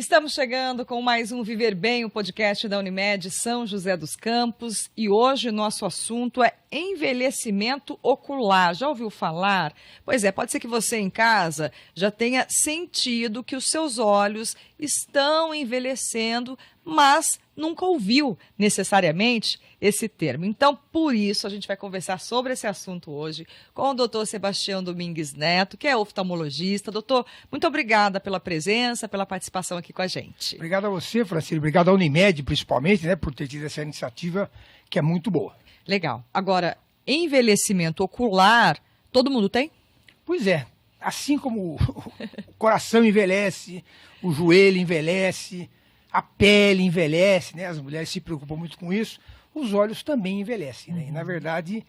Estamos chegando com mais um Viver Bem, o podcast da Unimed São José dos Campos. E hoje nosso assunto é envelhecimento ocular. Já ouviu falar? Pois é, pode ser que você em casa já tenha sentido que os seus olhos estão envelhecendo, mas nunca ouviu necessariamente esse termo. Então, por isso, a gente vai conversar sobre esse assunto hoje com o doutor Sebastião Domingues Neto, que é oftalmologista. Doutor, muito obrigada pela presença, pela participação aqui com a gente. Obrigado a você, Francine. Obrigado à Unimed, principalmente, por ter tido essa iniciativa, que é muito boa. Legal. Agora, envelhecimento ocular, todo mundo tem? Pois é. Assim como o coração envelhece, o joelho envelhece, a pele envelhece, né? As mulheres se preocupam muito com isso, os olhos também envelhecem, né? E, na verdade,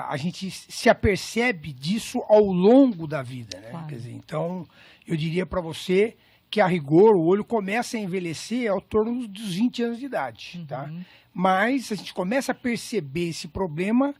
a gente se apercebe disso ao longo da vida, né? Claro. Quer dizer, então, eu diria para você que, a rigor, o olho começa a envelhecer ao torno dos 20 anos de idade, tá? Mas a gente começa a perceber esse problema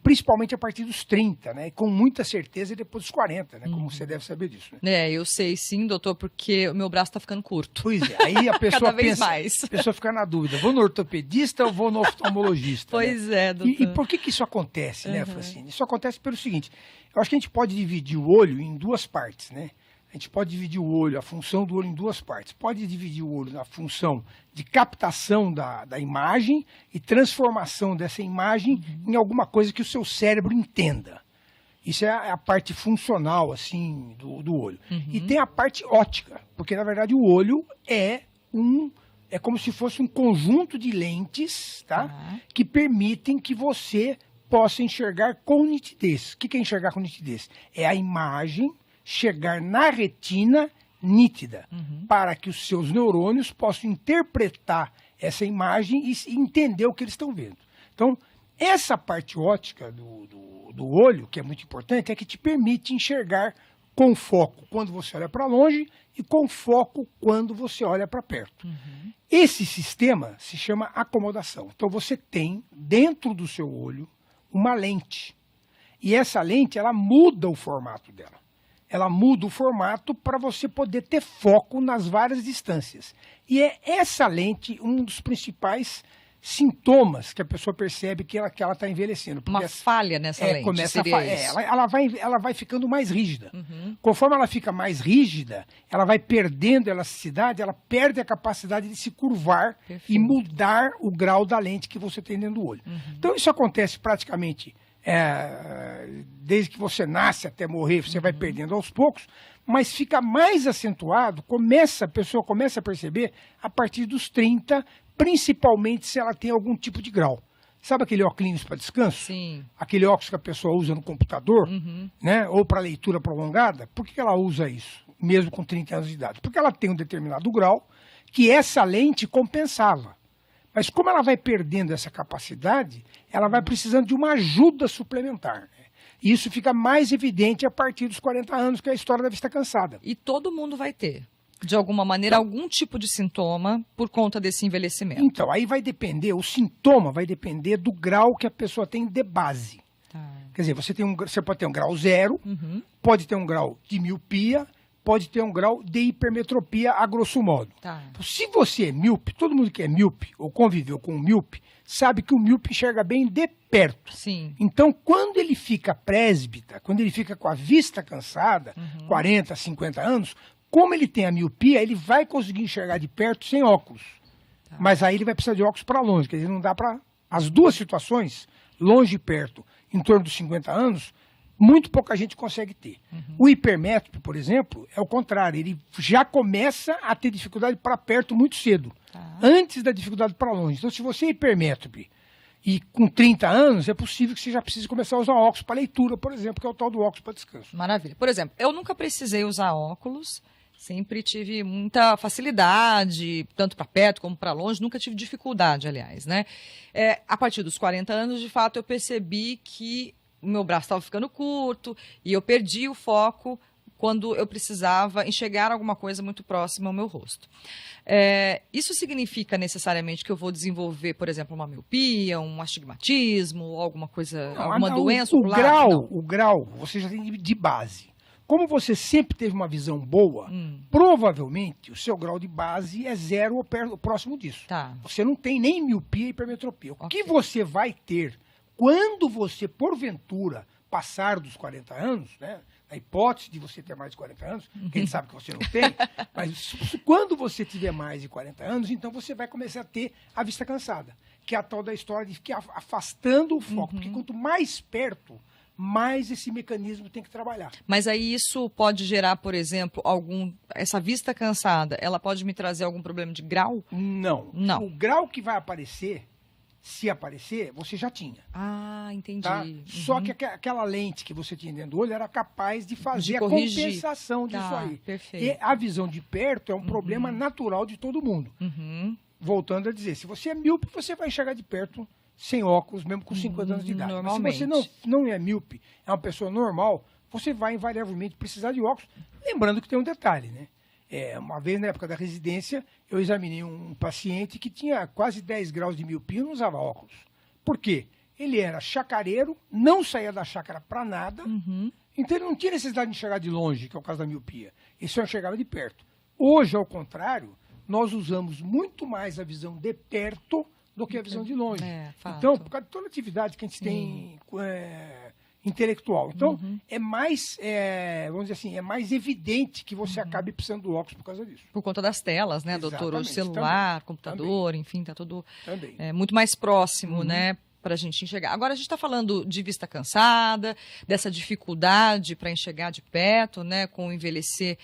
principalmente a partir dos 30, né? Com muita certeza depois dos 40, né? Como você deve saber disso, né? Eu sei sim, doutor, porque o meu braço está ficando curto. Pois é, aí a pessoa Cada vez pensa, mais. A pessoa fica na dúvida, vou no ortopedista ou vou no oftalmologista? Pois né? é, doutor. E por que isso acontece, né, Francine? Isso acontece pelo seguinte, eu acho que a gente pode dividir o olho em duas partes, né? A gente pode dividir o olho, a função do olho em duas partes. Pode dividir o olho na função de captação da imagem e transformação dessa imagem em alguma coisa que o seu cérebro entenda. Isso é a parte funcional, assim, do olho. E tem a parte óptica, porque, na verdade, o olho é como se fosse um conjunto de lentes, tá? Que permitem que você possa enxergar com nitidez. O que é enxergar com nitidez? É a imagem chegar na retina nítida, para que os seus neurônios possam interpretar essa imagem e entender o que eles estão vendo. Então, essa parte óptica do olho, que é muito importante, é que te permite enxergar com foco quando você olha para longe e com foco quando você olha para perto. Esse sistema se chama acomodação. Então, você tem dentro do seu olho uma lente. E essa lente, ela muda o formato dela. Ela muda o formato para você poder ter foco nas várias distâncias. E é essa lente um dos principais sintomas que a pessoa percebe que ela está envelhecendo. Uma falha nessa lente, começa seria isso. Ela vai ficando mais rígida. Conforme ela fica mais rígida, ela vai perdendo elasticidade, ela perde a capacidade de se curvar e mudar o grau da lente que você tem dentro do olho. Então isso acontece praticamente desde que você nasce até morrer, você vai perdendo aos poucos, mas fica mais acentuado, a pessoa começa a perceber a partir dos 30, principalmente se ela tem algum tipo de grau. Sabe aquele óculos para descanso? Sim. Aquele óculos que a pessoa usa no computador, né? Ou para leitura prolongada? Por que ela usa isso, mesmo com 30 anos de idade? Porque ela tem um determinado grau que essa lente compensava. Mas como ela vai perdendo essa capacidade, ela vai precisando de uma ajuda suplementar. Né? E isso fica mais evidente a partir dos 40 anos, que é a história da vista cansada. E todo mundo vai ter, de alguma maneira, algum tipo de sintoma por conta desse envelhecimento. Então, aí vai depender, o sintoma vai depender do grau que a pessoa tem de base. Quer dizer, você pode ter um grau 0, pode ter um grau de miopia, pode ter um grau de hipermetropia, a grosso modo. Então, se você é míope, todo mundo que é míope ou conviveu com um míope, sabe que o míope enxerga bem de perto. Sim. Então, quando ele fica presbita, quando ele fica com a vista cansada, 40, 50 anos, como ele tem a miopia, ele vai conseguir enxergar de perto sem óculos. Mas aí ele vai precisar de óculos para longe, quer dizer, não dá para... As duas situações, longe e perto, em torno dos 50 anos, muito pouca gente consegue ter. O hipermétrope, por exemplo, é o contrário. Ele já começa a ter dificuldade para perto muito cedo, antes da dificuldade para longe. Então, se você é hipermétrope e com 30 anos, é possível que você já precise começar a usar óculos para leitura, por exemplo, que é o tal do óculos para descanso. Maravilha. Por exemplo, eu nunca precisei usar óculos, sempre tive muita facilidade, tanto para perto como para longe, nunca tive dificuldade, aliás, né? A partir dos 40 anos, de fato, eu percebi que o meu braço estava ficando curto e eu perdi o foco quando eu precisava enxergar alguma coisa muito próxima ao meu rosto. Isso significa necessariamente que eu vou desenvolver, por exemplo, uma miopia, um astigmatismo, alguma coisa, alguma doença ocular? O grau você já tem de base. como você sempre teve uma visão boa, provavelmente o seu grau de base é 0 ou próximo disso. Tá. Você não tem nem miopia e hipermetropia. O Ok. que você vai ter quando você, porventura, passar dos 40 anos, né? A hipótese de você ter mais de 40 anos, quem sabe que você não tem, mas quando você tiver mais de 40 anos, então você vai começar a ter a vista cansada, que é a tal da história de ficar afastando o foco, porque quanto mais perto, mais esse mecanismo tem que trabalhar. Mas aí isso pode gerar, por exemplo, essa vista cansada, ela pode me trazer algum problema de grau? Não. Não. O grau que vai aparecer, se aparecer, você já tinha. Ah, entendi. Tá? Só que aquela lente que você tinha dentro do olho era capaz de fazer a corrigir. compensação disso Tá, aí. perfeito. E a visão de perto é um problema natural de todo mundo. Uhum. Voltando a dizer, se você é míope, você vai enxergar de perto sem óculos, mesmo com 50 anos de idade. Mas se você não é míope, é uma pessoa normal, você vai invariavelmente precisar de óculos. Lembrando que tem um detalhe, né? Uma vez na época da residência, eu examinei um paciente que tinha quase 10 graus de miopia e não usava óculos. Por quê? Ele era chacareiro, não saía da chácara para nada, então ele não tinha necessidade de enxergar de longe, que é o caso da miopia. Ele só enxergava de perto. Hoje, ao contrário, nós usamos muito mais a visão de perto do que a visão de longe. Então, por causa de toda a atividade que a gente tem intelectual. Então, é mais, vamos dizer assim, é mais evidente que você acabe precisando do óculos por causa disso. Por conta das telas, né, doutor? O celular, computador, enfim, tá tudo muito mais próximo, né, para a gente enxergar. Agora, a gente está falando de vista cansada, dessa dificuldade para enxergar de perto, né, com o envelhecer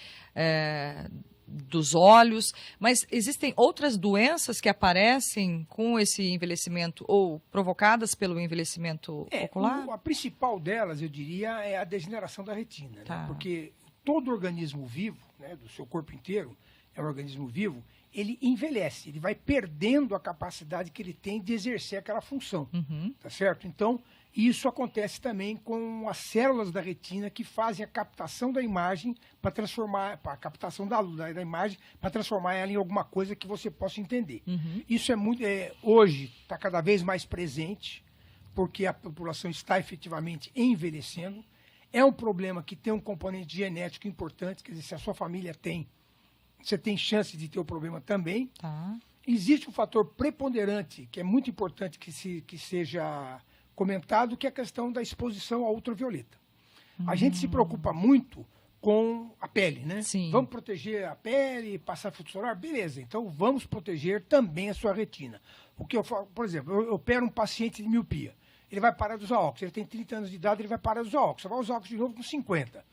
dos olhos, mas existem outras doenças que aparecem com esse envelhecimento ou provocadas pelo envelhecimento ocular? A principal delas, eu diria, é a degeneração da retina, né? Porque todo organismo vivo, né, do seu corpo inteiro, é um organismo vivo, ele envelhece, ele vai perdendo a capacidade que ele tem de exercer aquela função, tá certo? Então, isso acontece também com as células da retina que fazem a captação da imagem para transformar, a captação da imagem para transformar ela em alguma coisa que você possa entender. Isso é muito, hoje está cada vez mais presente, porque a população está efetivamente envelhecendo. É um problema que tem um componente genético importante, quer dizer, se a sua família tem, você tem chance de ter o problema também. Existe um fator preponderante, que é muito importante que seja comentado, que é a questão da exposição à ultravioleta. A gente se preocupa muito com a pele, né? Sim. Vamos proteger a pele, passar filtro solar? Beleza, então vamos proteger também a sua retina. O que eu falo, por exemplo, eu opero um paciente de miopia, ele vai parar de usar óculos, ele tem 30 anos de idade, ele vai parar de usar óculos, você vai usar óculos de novo com 50.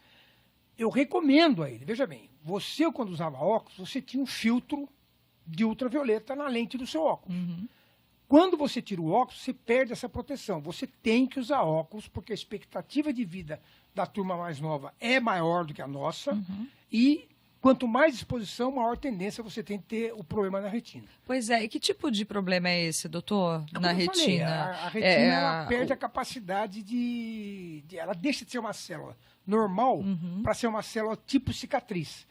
Eu recomendo a ele, veja bem, você quando usava óculos, você tinha um filtro de ultravioleta na lente do seu óculos. Quando você tira o óculos, você perde essa proteção. Você tem que usar óculos, porque a expectativa de vida da turma mais nova é maior do que a nossa. E quanto mais exposição, maior tendência você tem de ter o problema na retina. Pois é, e que tipo de problema é esse, doutor, na retina? A retina ela perde a capacidade ela deixa de ser uma célula normal para ser uma célula tipo cicatriz.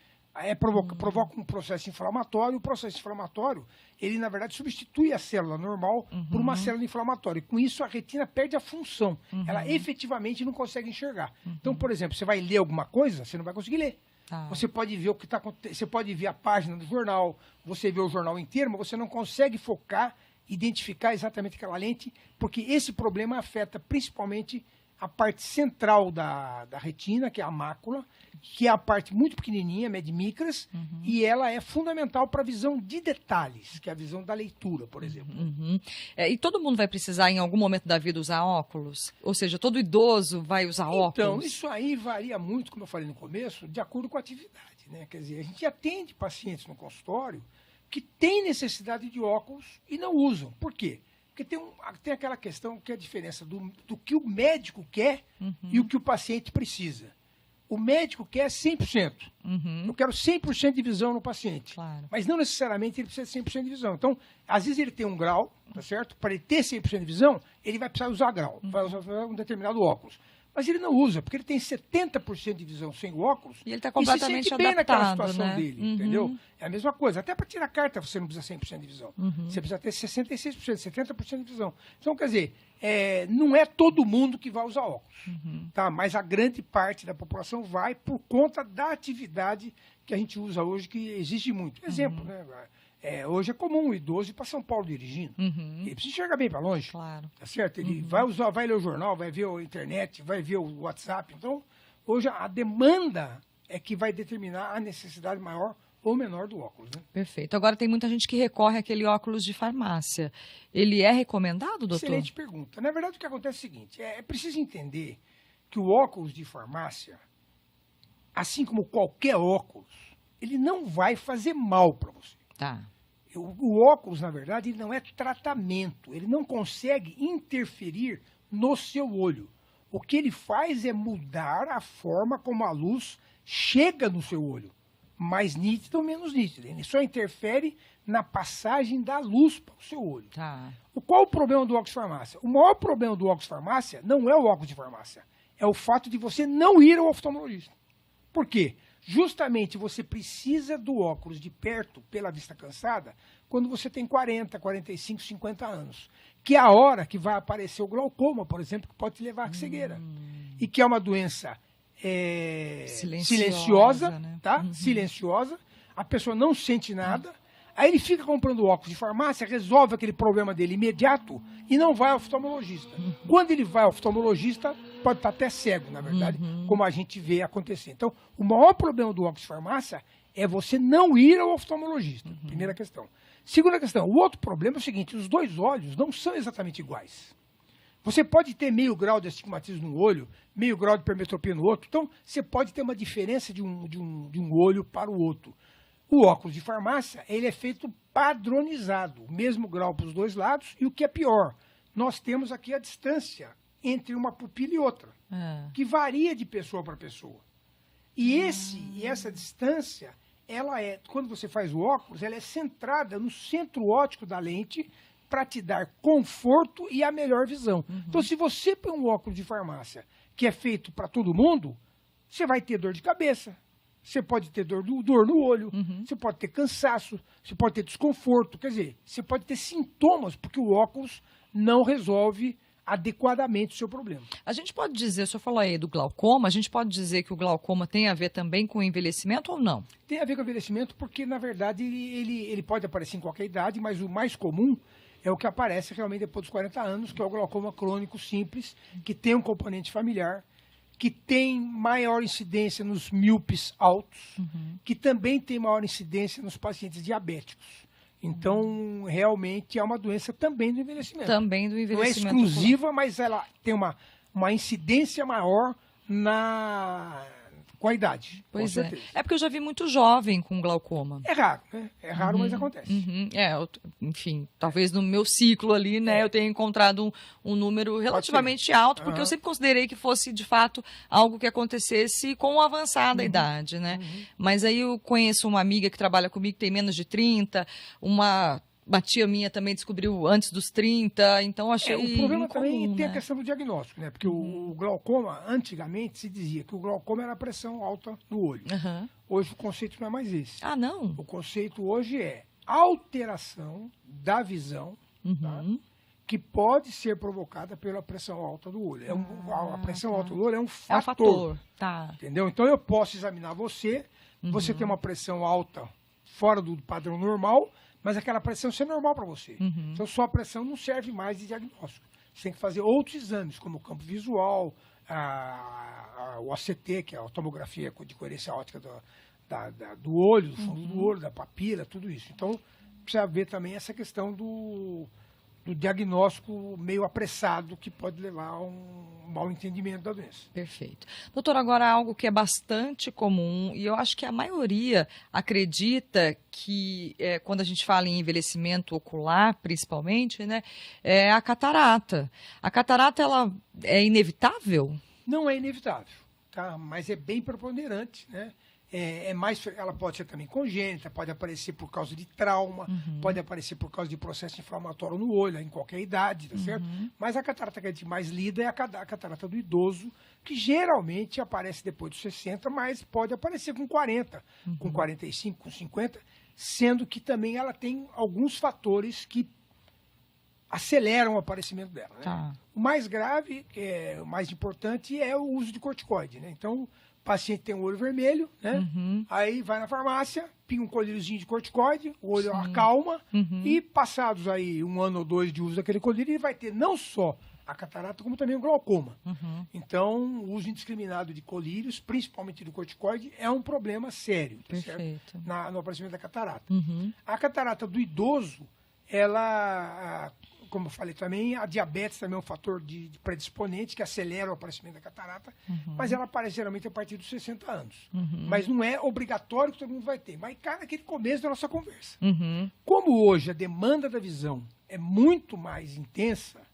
Provoca um processo inflamatório. O processo inflamatório, ele na verdade substitui a célula normal por uma célula inflamatória. E com isso a retina perde a função. Ela efetivamente não consegue enxergar. Então, por exemplo, você vai ler alguma coisa, você não vai conseguir ler. Você pode ver o que está acontecendo, você pode ver a página do jornal, você vê o jornal inteiro, mas você não consegue focar, identificar exatamente aquela lente, porque esse problema afeta principalmente a parte central da retina, que é a mácula, que é a parte muito pequenininha, medimicras, e ela é fundamental para a visão de detalhes, que é a visão da leitura, por exemplo. E todo mundo vai precisar, em algum momento da vida, usar óculos? Ou seja, todo idoso vai usar óculos? Então, isso aí varia muito, como eu falei no começo, de acordo com a atividade, né? Quer dizer, a gente atende pacientes no consultório que têm necessidade de óculos e não usam. Por quê? Porque tem aquela questão que é a diferença do que o médico quer e o que o paciente precisa. O médico quer 100%. Eu quero 100% de visão no paciente. Claro. Mas não necessariamente ele precisa de 100% de visão. Então, às vezes ele tem um grau, tá certo? Para ele ter 100% de visão, ele vai precisar usar grau, vai usar um determinado óculos. Mas mas ele não usa, porque ele tem 70% de visão sem o óculos. E ele está completamente se sente bem naquela adaptado, situação né? dele, entendeu? É a mesma coisa. Até para tirar carta você não precisa 100% de visão. Você precisa ter 66%, 70% de visão. Então, quer dizer, não é todo mundo que vai usar óculos, tá? Mas a grande parte da população vai por conta da atividade que a gente usa hoje, que exige muito. Exemplo, né? Hoje é comum o idoso ir para São Paulo dirigindo. Ele precisa enxergar bem para longe. Claro. Tá certo? Ele vai ler o jornal, vai ver a internet, vai ver o WhatsApp. Então, hoje a demanda é que vai determinar a necessidade maior ou menor do óculos, né? Perfeito. Agora tem muita gente que recorre àquele óculos de farmácia. Ele é recomendado, doutor? Excelente pergunta. Na verdade, o que acontece é o seguinte, é preciso entender que o óculos de farmácia, assim como qualquer óculos, ele não vai fazer mal para você. Tá. O óculos, na verdade, ele não é tratamento, ele não consegue interferir no seu olho. O que ele faz é mudar a forma como a luz chega no seu olho, mais nítida ou menos nítida. Ele só interfere na passagem da luz para o seu olho. Tá. Qual o problema do óculos de farmácia? O maior problema do óculos de farmácia não é o óculos de farmácia, é o fato de você não ir ao oftalmologista. Por quê? Justamente você precisa do óculos de perto, pela vista cansada, quando você tem 40, 45, 50 anos. Que é a hora que vai aparecer o glaucoma, por exemplo, que pode te levar à cegueira. E que é uma doença silenciosa, né? tá? Silenciosa, a pessoa não sente nada, aí ele fica comprando óculos de farmácia, resolve aquele problema dele imediato e não vai ao oftalmologista. Quando ele vai ao oftalmologista, pode estar até cego, na verdade, como a gente vê acontecer. Então, o maior problema do óculos de farmácia é você não ir ao oftalmologista. Primeira questão. Segunda questão, o outro problema é o seguinte, os dois olhos não são exatamente iguais. Você pode ter meio grau de astigmatismo no olho, meio grau de hipermetropia no outro, então você pode ter uma diferença de um olho para o outro. O óculos de farmácia, ele é feito padronizado, o mesmo grau para os dois lados, e o que é pior, nós temos aqui a distância entre uma pupila e outra, que varia de pessoa para pessoa. E essa distância, quando você faz o óculos, ela é centrada no centro óptico da lente para te dar conforto e a melhor visão. Então, se você põe um óculos de farmácia que é feito para todo mundo, você vai ter dor de cabeça, você pode ter dor no olho, você pode ter cansaço, você pode ter desconforto, quer dizer, você pode ter sintomas, porque o óculos não resolve adequadamente o seu problema. A gente pode dizer, o senhor falou aí do glaucoma, a gente pode dizer que o glaucoma tem a ver também com o envelhecimento ou não? Tem a ver com o envelhecimento porque, na verdade, ele pode aparecer em qualquer idade, mas o mais comum é o que aparece realmente depois dos 40 anos, que é o glaucoma crônico simples, que tem um componente familiar, que tem maior incidência nos míopes altos, que também tem maior incidência nos pacientes diabéticos. Então, realmente, é uma doença também do envelhecimento. Também do envelhecimento. Não é exclusiva, mas ela tem uma incidência maior com a idade. Pois é. É porque eu já vi muito jovem com glaucoma. É raro, né? É raro, mas acontece. Enfim, talvez no meu ciclo ali, né, eu tenha encontrado um número relativamente alto, porque eu sempre considerei que fosse, de fato, algo que acontecesse com a avançada idade, né? Mas aí eu conheço uma amiga que trabalha comigo, que tem menos de 30, uma tia minha também descobriu antes dos 30, então achei o problema incomum, também tem né? a questão do diagnóstico, né? Porque o glaucoma, antigamente, se dizia que o glaucoma era a pressão alta no olho. Hoje o conceito não é mais esse. Ah, não? O conceito hoje é alteração da visão, tá? Que pode ser provocada pela pressão alta do olho. A pressão alta do olho é um fator. É um fator, tá. Entendeu? Então eu posso examinar você, você tem uma pressão alta fora do padrão normal, mas aquela pressão é normal para você. Então, sua pressão não serve mais de diagnóstico. Você tem que fazer outros exames, como o campo visual, o ACT, que é a tomografia de coerência óptica do olho, do fundo do olho, da papila, tudo isso. Então, precisa ver também essa questão do diagnóstico meio apressado, que pode levar a um mau entendimento da doença. Perfeito. Doutor, agora algo que é bastante comum, e eu acho que a maioria acredita que, quando a gente fala em envelhecimento ocular, principalmente, né, é a catarata. A catarata, ela é inevitável? Não é inevitável, tá? Mas é bem preponderante, né? ela pode ser também congênita, pode aparecer por causa de trauma, pode aparecer por causa de processo inflamatório no olho, em qualquer idade, tá certo? Mas a catarata que a gente mais lida é a catarata do idoso, que geralmente aparece depois dos 60, mas pode aparecer com 40, com 45, com 50, sendo que também ela tem alguns fatores que aceleram o aparecimento dela, né? Tá. O mais grave, o mais importante, é o uso de corticoide, né? Então, o paciente tem o olho vermelho, né? Aí vai na farmácia, pinga um colíriozinho de corticoide, o olho acalma, e passados aí 1 ano ou 2 de uso daquele colírio, ele vai ter não só a catarata, como também o glaucoma. Então, o uso indiscriminado de colírios, principalmente do corticoide, é um problema sério, tá certo? No aparecimento da catarata. A catarata do idoso, ela, como eu falei também, a diabetes também é um fator de predisponente que acelera o aparecimento da catarata, mas ela aparece geralmente a partir dos 60 anos. Mas não é obrigatório que todo mundo vai ter. Mas cai naquele começo da nossa conversa. Como hoje a demanda da visão é muito mais intensa,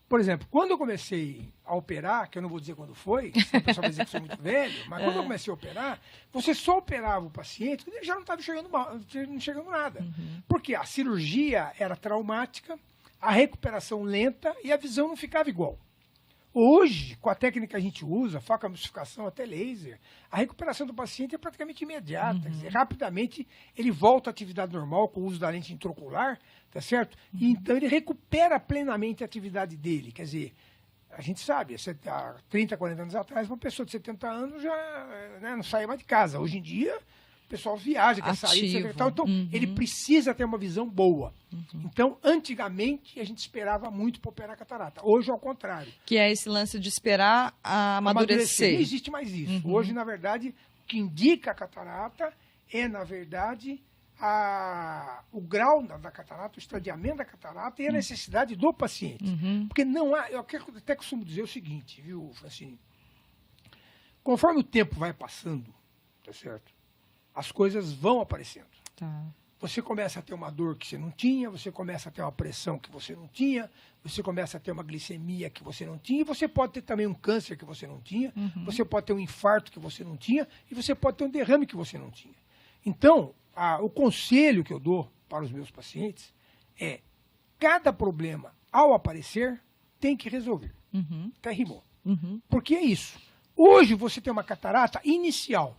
por exemplo, quando eu comecei a operar, que eu não vou dizer quando foi, senão o pessoal vai dizer que sou muito velho, mas quando eu comecei a operar, você só operava o paciente quando ele já não estava enxergando nada. Porque a cirurgia era traumática, a recuperação lenta e a visão não ficava igual. Hoje, com a técnica que a gente usa, focoemulsificação até laser, a recuperação do paciente é praticamente imediata. Quer dizer, rapidamente ele volta à atividade normal com o uso da lente intraocular, tá certo? E então ele recupera plenamente a atividade dele. Quer dizer, a gente sabe, há 30, 40 anos atrás, uma pessoa de 70 anos já, né, não saía mais de casa. Hoje em dia, o pessoal viaja, quer sair, etc. Então, ele precisa ter uma visão boa. Então, antigamente, a gente esperava muito para operar a catarata. Hoje, ao contrário. Que é esse lance de esperar amadurecer. Não existe mais isso. Hoje, na verdade, o que indica a catarata é, na verdade, o grau da catarata, o estadiamento da catarata e a necessidade do paciente. Porque não há... Eu até costumo dizer o seguinte, viu, Francine? Conforme o tempo vai passando, tá certo? As coisas vão aparecendo. Tá. Você começa a ter uma dor que você não tinha, você começa a ter uma pressão que você não tinha, você começa a ter uma glicemia que você não tinha, e você pode ter também um câncer que você não tinha, você pode ter um infarto que você não tinha, e você pode ter um derrame que você não tinha. Então, o conselho que eu dou para os meus pacientes é, cada problema, ao aparecer, tem que resolver. Até rimou. Porque é isso. Hoje você tem uma catarata inicial.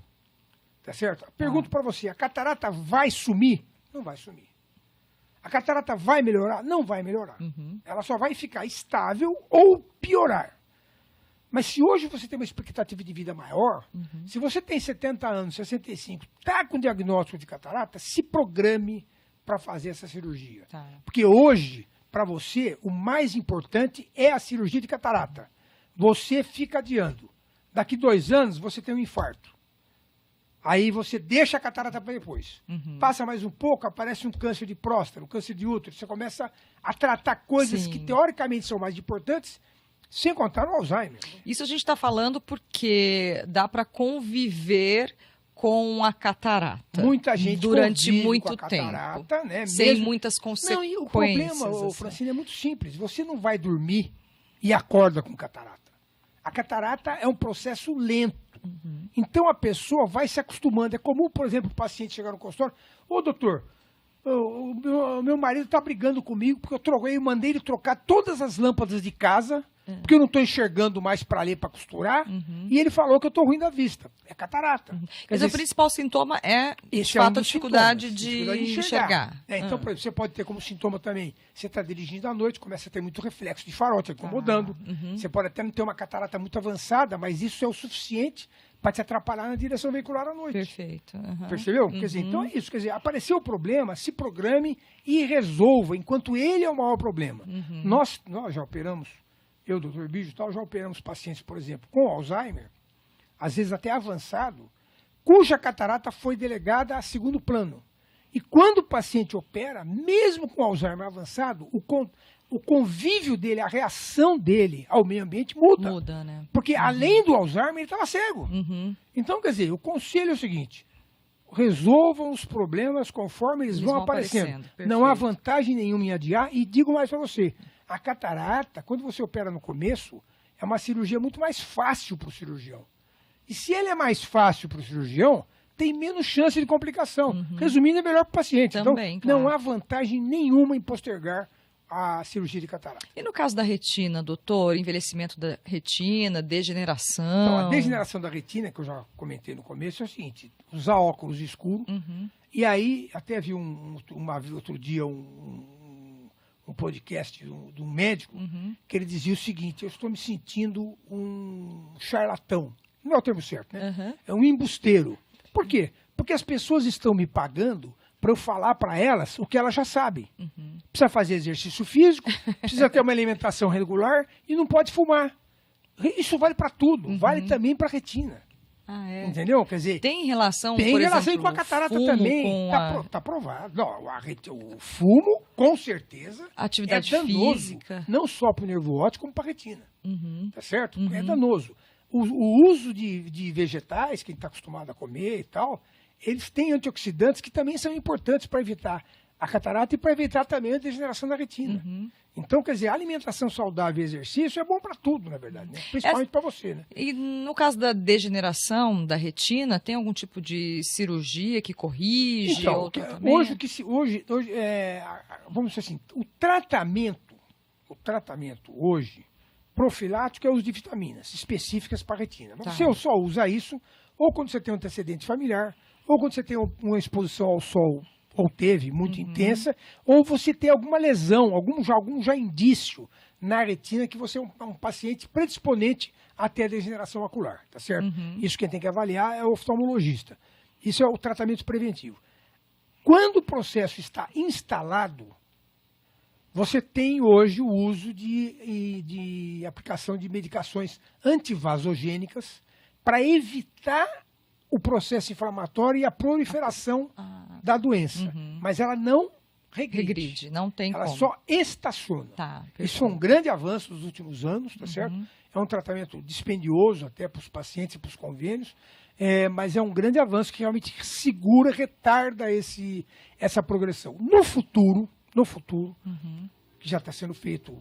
Tá certo? Pergunto para você, a catarata vai sumir? Não vai sumir. A catarata vai melhorar? Não vai melhorar. Ela só vai ficar estável ou piorar. Mas se hoje você tem uma expectativa de vida maior, se você tem 70 anos, 65, está com diagnóstico de catarata, se programe para fazer essa cirurgia. Tá. Porque hoje, para você, o mais importante é a cirurgia de catarata. Você fica adiando. Daqui 2 anos, você tem um infarto. Aí você deixa a catarata para depois. Passa mais um pouco, aparece um câncer de próstata, um câncer de útero. Você começa a tratar coisas que teoricamente são mais importantes, sem contar no Alzheimer. Isso a gente está falando porque dá para conviver com a catarata. Muita gente durante muito com a catarata, tempo, né? sem muitas consequências. Não, e o problema, Francine, é muito simples. Você não vai dormir e acorda com catarata. A catarata é um processo lento. Então a pessoa vai se acostumando. É comum, por exemplo, o paciente chegar no consultório: ô doutor, o meu marido está brigando comigo porque eu mandei ele trocar todas as lâmpadas de casa, porque eu não estou enxergando mais para ler, para costurar, e ele falou que eu estou ruim da vista. É catarata. Mas o principal sintoma é, de fato, a dificuldade de enxergar. Então, por exemplo, você pode ter como sintoma também, você está dirigindo à noite, começa a ter muito reflexo de farol, te incomodando. Você pode até não ter uma catarata muito avançada, mas isso é o suficiente para te atrapalhar na direção veicular à noite. Perfeito. Percebeu? Quer dizer, então é isso. Quer dizer, apareceu o problema, se programe e resolva, enquanto ele é o maior problema. Nós já operamos, eu, doutor Bijo e tal, já operamos pacientes, por exemplo, com Alzheimer, às vezes até avançado, cuja catarata foi delegada a segundo plano. E quando o paciente opera, mesmo com Alzheimer avançado, o convívio dele, a reação dele ao meio ambiente muda. Muda, né? Porque além do Alzheimer, ele estava cego. Então, quer dizer, o conselho é o seguinte: resolvam os problemas conforme eles vão aparecendo. Não há vantagem nenhuma em adiar. E digo mais para você, a catarata, quando você opera no começo, é uma cirurgia muito mais fácil para o cirurgião. E se ele é mais fácil para o cirurgião, tem menos chance de complicação. Resumindo, é melhor para o paciente. Também, então, não há vantagem nenhuma em postergar a cirurgia de catarata. E no caso da retina, doutor, envelhecimento da retina, degeneração? Então, a degeneração da retina, que eu já comentei no começo, é o seguinte, usar óculos escuros, e aí, até vi outro dia um podcast de um médico, que ele dizia o seguinte, eu estou me sentindo um charlatão. Não é o termo certo, né? É um embusteiro. Por quê? Porque as pessoas estão me pagando para eu falar para elas o que elas já sabem. Precisa fazer exercício físico, precisa ter uma alimentação regular e não pode fumar. Isso vale para tudo, vale também para a retina. Ah, é? Entendeu? Quer dizer, tem relação, tem por relação exemplo, com a catarata fumo, também. Está provado. Não, o fumo, com certeza, atividade é danoso, física. Não só para o nervo óptico, como para a retina. Tá certo? É danoso. O uso de vegetais, quem está acostumado a comer e tal, eles têm antioxidantes que também são importantes para evitar a catarata e para evitar também a degeneração da retina. Então, quer dizer, a alimentação saudável e exercício é bom para tudo, na verdade, né? Principalmente para você, né? E no caso da degeneração da retina, tem algum tipo de cirurgia que corrige? Então, ou tratamento? hoje vamos dizer assim, o tratamento hoje, profilático é o uso de vitaminas específicas para a retina. Você só usa isso ou quando você tem um antecedente familiar, ou quando você tem uma exposição ao sol, ou teve, muito intensa, ou você tem alguma lesão, algum já indício na retina que você é um paciente predisponente a ter a degeneração macular, tá certo? Isso quem tem que avaliar é o oftalmologista. Isso é o tratamento preventivo. Quando o processo está instalado, você tem hoje o uso de aplicação de medicações antivasogênicas para evitar o processo inflamatório e a proliferação da doença. Mas ela não regride. Não tem ela como. só estaciona. Tá, isso foi um grande avanço nos últimos anos, tá certo? É um tratamento dispendioso até para os pacientes e para os convênios, mas é um grande avanço que realmente segura, retarda essa progressão. No futuro, que já está sendo feito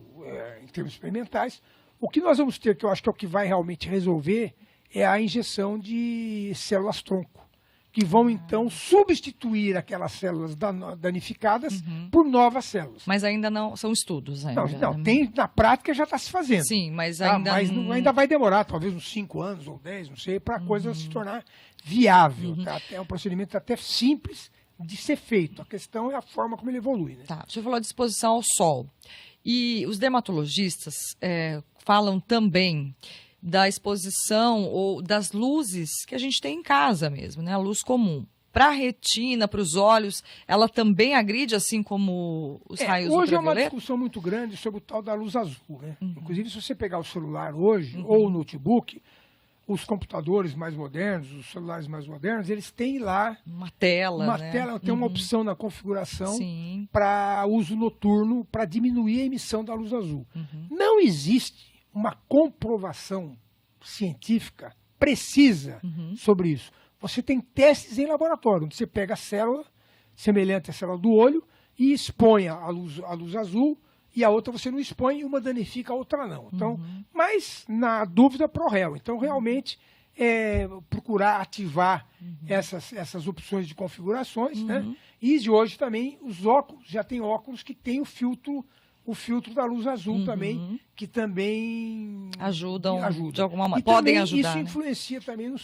em termos experimentais, o que nós vamos ter, que eu acho que é o que vai realmente resolver, é a injeção de células-tronco, que vão, então, substituir aquelas células danificadas por novas células. Mas ainda não, são estudos ainda. Não, na prática já está se fazendo. Sim, mas ainda... Mas ainda vai demorar, talvez uns 5 anos ou 10, não sei, para a coisa se tornar viável. Tá? É um procedimento até simples de ser feito. A questão é a forma como ele evolui. Né? Tá, você falou de exposição ao sol. E os dermatologistas falam também da exposição ou das luzes que a gente tem em casa mesmo, né? A luz comum. Para a retina, para os olhos, ela também agride, assim como os raios ultravioleta? Hoje é uma discussão muito grande sobre o tal da luz azul, né? Inclusive, se você pegar o celular hoje, ou o notebook, os computadores mais modernos, os celulares mais modernos, eles têm lá uma tela, tem uma opção na configuração para uso noturno, para diminuir a emissão da luz azul. Não existe uma comprovação científica precisa sobre isso. Você tem testes em laboratório, onde você pega a célula, semelhante à célula do olho, e expõe a luz azul, e a outra você não expõe, e uma danifica, a outra não. Então, mas, na dúvida, pro réu. Então, realmente, procurar ativar essas opções de configurações, né? E de hoje também, os óculos, já tem óculos que tem o filtro da luz azul também, que também ajudam de alguma maneira. E podem também ajudar. Isso né? influencia também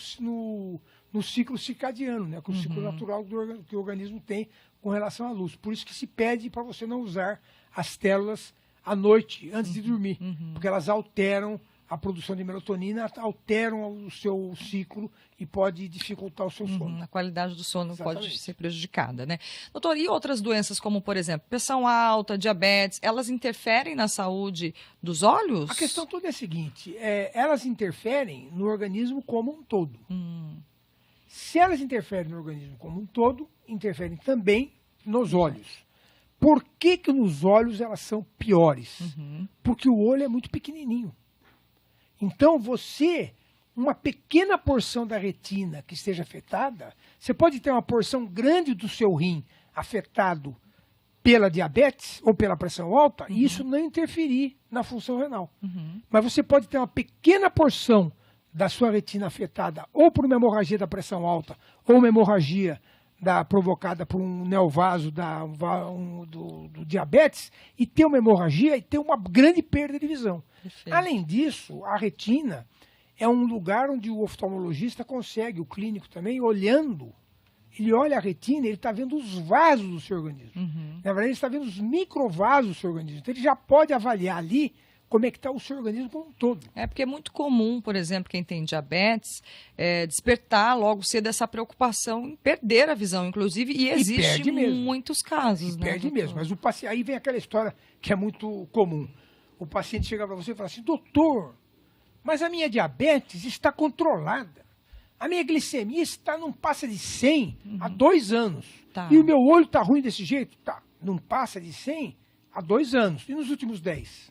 no ciclo circadiano, né? Com o ciclo natural que o organismo tem com relação à luz. Por isso que se pede para você não usar as telas à noite, antes de dormir, porque elas alteram a produção de melatonina, alteram o seu ciclo e pode dificultar o seu sono. A qualidade do sono pode ser prejudicada, né? Doutor, e outras doenças como, por exemplo, pressão alta, diabetes, elas interferem na saúde dos olhos? A questão toda é a seguinte, elas interferem no organismo como um todo. Se elas interferem no organismo como um todo, interferem também nos olhos. Por que nos olhos elas são piores? Porque o olho é muito pequenininho. Então, uma pequena porção da retina que esteja afetada, você pode ter uma porção grande do seu rim afetado pela diabetes ou pela pressão alta, e isso não interferir na função renal. Mas você pode ter uma pequena porção da sua retina afetada ou por uma hemorragia da pressão alta ou uma hemorragia provocada por um neovaso do diabetes e ter uma hemorragia e ter uma grande perda de visão. Perfeito. Além disso, a retina é um lugar onde o oftalmologista consegue, o clínico também, olhando, ele olha a retina, ele está vendo os vasos do seu organismo. Na verdade, ele está vendo os microvasos do seu organismo. Então, ele já pode avaliar ali como é que está o seu organismo como um todo. É porque é muito comum, por exemplo, quem tem diabetes, despertar logo cedo essa preocupação em perder a visão, inclusive, e existe muitos casos. E perde mesmo, mas o paciente, aí vem aquela história que é muito comum. O paciente chega para você e fala assim, doutor, mas a minha diabetes está controlada. A minha glicemia não passa de 100 há 2 anos. Tá. E o meu olho está ruim desse jeito? Tá, não passa de 100 há 2 anos. E nos últimos 10?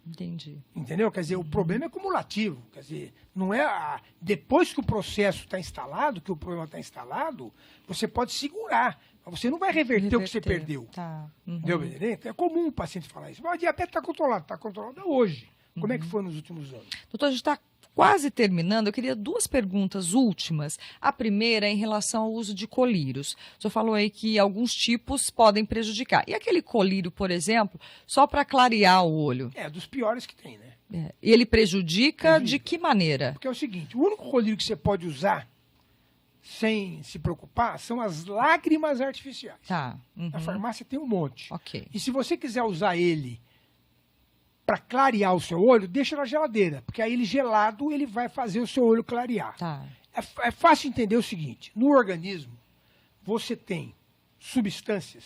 Entendi. Entendeu? Quer dizer, o problema é cumulativo. Quer dizer, não é depois que o processo está instalado, que o problema está instalado, você pode segurar, mas você não vai reverter o que você perdeu. Tá. Entendeu? É comum o paciente falar isso. Mas a diabetes está controlada hoje. Como é que foi nos últimos anos? Doutor, a gente está quase terminando. Eu queria 2 perguntas últimas. A primeira é em relação ao uso de colírios. O senhor falou aí que alguns tipos podem prejudicar. E aquele colírio, por exemplo, só para clarear o olho? É, dos piores que tem, né? E ele prejudica de que maneira? Porque é o seguinte, o único colírio que você pode usar sem se preocupar são as lágrimas artificiais. Tá. Na farmácia tem um monte. Ok. E se você quiser usar ele para clarear o seu olho, deixa na geladeira, porque aí ele gelado, ele vai fazer o seu olho clarear. Tá. É fácil entender o seguinte, no organismo, você tem substâncias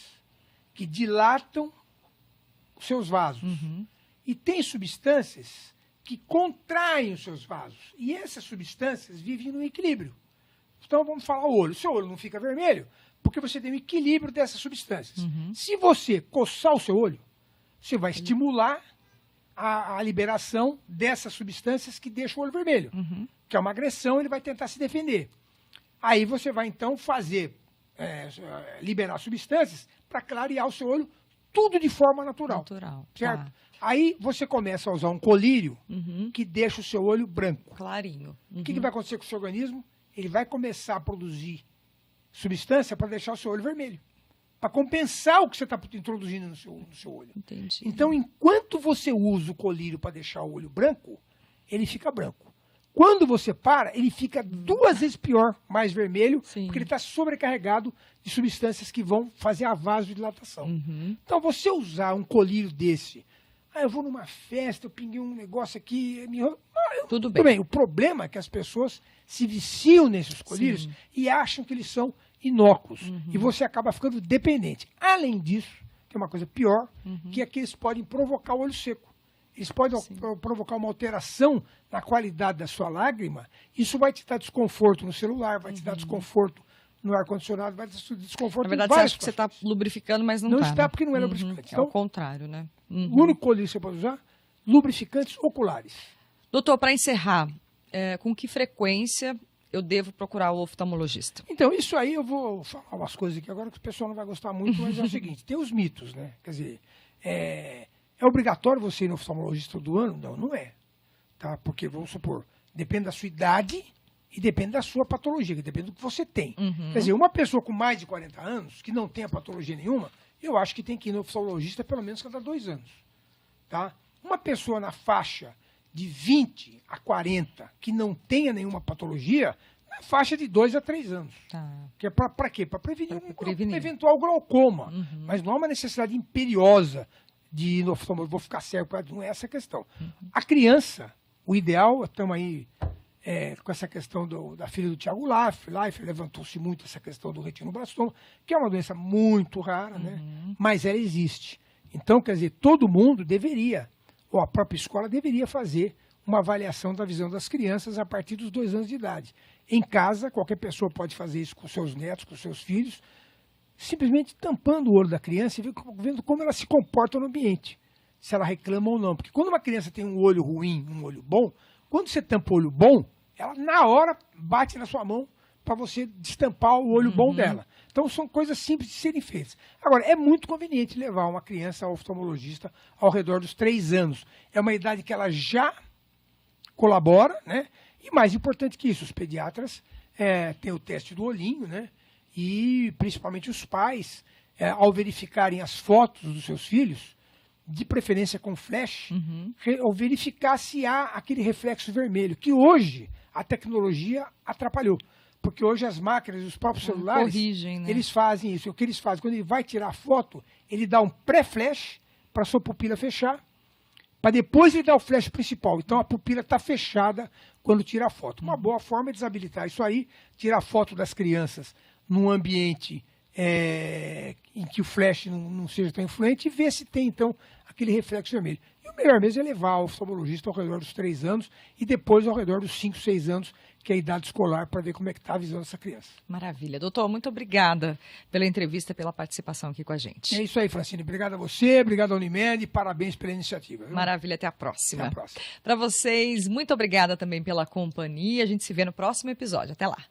que dilatam os seus vasos. E tem substâncias que contraem os seus vasos. E essas substâncias vivem no equilíbrio. Então vamos falar o olho. O seu olho não fica vermelho porque você tem um equilíbrio dessas substâncias. Se você coçar o seu olho, você vai estimular a liberação dessas substâncias que deixam o olho vermelho. Que é uma agressão, ele vai tentar se defender. Aí você vai, então, liberar substâncias para clarear o seu olho, tudo de forma natural. Certo? Tá. Aí você começa a usar um colírio que deixa o seu olho branco. Clarinho. O que vai acontecer com o seu organismo? Ele vai começar a produzir substância para deixar o seu olho vermelho. Para compensar o que você está introduzindo no seu olho. Entendi. Então, enquanto você usa o colírio para deixar o olho branco, ele fica branco. Quando você para, ele fica 2 vezes pior, mais vermelho, porque ele está sobrecarregado de substâncias que vão fazer a vasodilatação. Então, você usar um colírio desse, eu vou numa festa, eu pinguei um negócio aqui, tudo bem. O problema é que as pessoas se viciam nesses colírios e acham que eles são inócuos. E você acaba ficando dependente. Além disso, tem uma coisa pior, que é que eles podem provocar o olho seco. Eles podem provocar uma alteração na qualidade da sua lágrima. Isso vai te dar desconforto no celular, vai te dar desconforto no ar-condicionado, vai te dar desconforto. Na verdade, você acha que você está lubrificando, mas não está. Não está, né? porque não é lubrificante. Então, é o contrário, né? O único colírio que você pode usar, lubrificantes oculares. Doutor, para encerrar, com que frequência eu devo procurar o oftalmologista? Então, isso aí eu vou falar umas coisas aqui agora que o pessoal não vai gostar muito, mas é o seguinte, tem os mitos, né? Quer dizer, é obrigatório você ir no oftalmologista todo ano? Não, não é. Tá? Porque, vamos supor, depende da sua idade e depende da sua patologia, que depende do que você tem. Quer dizer, uma pessoa com mais de 40 anos, que não tenha patologia nenhuma, eu acho que tem que ir no oftalmologista pelo menos cada 2 anos. Tá? Uma pessoa na faixa de 20 a 40 que não tenha nenhuma patologia, na faixa de 2 a 3 anos. Tá. Que é para quê? Para prevenir um eventual glaucoma. Mas não há uma necessidade imperiosa de ir no oftalmologista, vou ficar cego, não é essa a questão. A criança, o ideal, estamos aí com essa questão da filha do Thiago Leifert, levantou-se muito essa questão do retinoblastoma, que é uma doença muito rara, né? Mas ela existe. Então, quer dizer, todo mundo deveria, ou a própria escola deveria fazer uma avaliação da visão das crianças a partir dos 2 anos de idade. Em casa, qualquer pessoa pode fazer isso com seus netos, com seus filhos, simplesmente tampando o olho da criança e vendo como ela se comporta no ambiente, se ela reclama ou não. Porque quando uma criança tem um olho ruim, um olho bom, quando você tampa o olho bom, ela na hora bate na sua mão para você destampar o olho bom dela. Então são coisas simples de serem feitas. Agora, é muito conveniente levar uma criança ao oftalmologista ao redor dos 3 anos. É uma idade que ela já colabora, né? E mais importante que isso, os pediatras têm o teste do olhinho, né? E principalmente os pais, ao verificarem as fotos dos seus filhos, de preferência com flash, ou verificar se há aquele reflexo vermelho, que hoje a tecnologia atrapalhou. Porque hoje as máquinas, os próprios celulares, corrigem, né? eles fazem isso. O que eles fazem? Quando ele vai tirar a foto, ele dá um pré-flash para a sua pupila fechar, para depois ele dar o flash principal. Então a pupila está fechada quando tira a foto. Uma boa forma é desabilitar isso aí, tirar foto das crianças num ambiente em que o flash não seja tão influente e ver se tem, então, aquele reflexo vermelho. E o melhor mesmo é levar o oftalmologista ao redor dos 3 anos e depois ao redor dos 5, 6 anos, que é a idade escolar, para ver como é que está a visão dessa criança. Maravilha. Doutor, muito obrigada pela entrevista, pela participação aqui com a gente. É isso aí, Francine. Obrigado a você, obrigado à Unimed e parabéns pela iniciativa. Viu? Maravilha, até a próxima. Até a próxima. Para vocês, muito obrigada também pela companhia. A gente se vê no próximo episódio. Até lá.